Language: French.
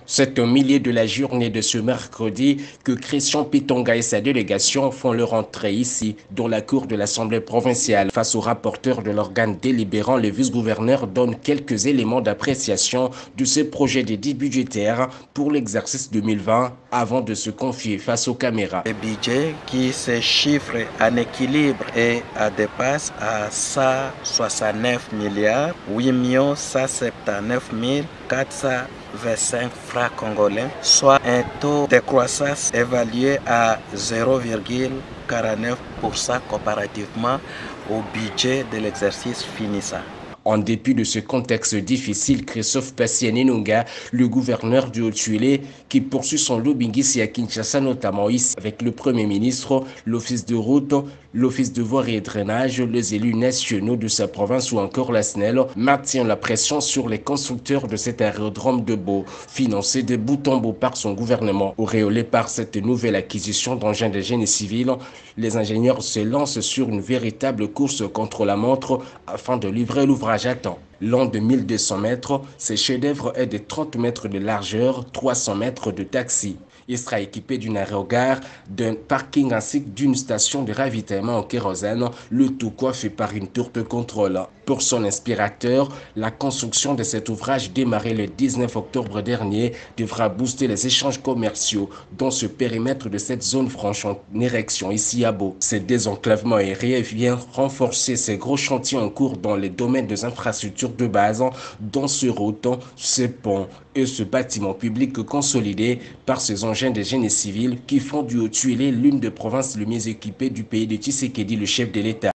C'est un millier de la journée de ce mercredi que Christian Pitonga et sa délégation font leur entrée ici, dans la cour de l'Assemblée provinciale. Face au rapporteur de l'organe délibérant, le vice-gouverneur donne quelques éléments d'appréciation de ce projet de dit budgétaire pour l'exercice 2020 avant de se confier face aux caméras. Le budget qui se chiffre en équilibre et dépasse à 169 milliards 8 179 425 francs congolais, soit un taux de croissance évalué à 0,49% comparativement au budget de l'exercice finissant. En dépit de ce contexte difficile, Christophe Passianinunga, le gouverneur du Haut-Tuélé, qui poursuit son lobbying ici à Kinshasa, notamment ici avec le Premier ministre, l'Office de route, l'Office de voirie et drainage, les élus nationaux de sa province ou encore la SNEL, maintient la pression sur les constructeurs de cet aérodrome de Beau, financé de bout en bout par son gouvernement. Auréolé par cette nouvelle acquisition d'engins de génie civil, les ingénieurs se lancent sur une véritable course contre la montre afin de livrer l'ouvrage à temps. Long de 1200 mètres, ce chef-d'œuvre est de 30 mètres de largeur, 300 mètres de taxi. Il sera équipé d'une aérogare, d'un parking ainsi que d'une station de ravitaillement en kérosène, le tout coiffé par une tour de contrôle. Pour son inspirateur, la construction de cet ouvrage démarré le 19 octobre dernier devra booster les échanges commerciaux dans ce périmètre de cette zone franche en érection ici à Beau. Ce désenclavement aérien vient renforcer ces gros chantiers en cours dans les domaines des infrastructures de base, dont ce route, ce pont et ce bâtiment public consolidé par ces engins de génie civil qui font du Haut-Tuélé l'une des provinces les mieux équipées du pays de Tshisekedi, le chef de l'État.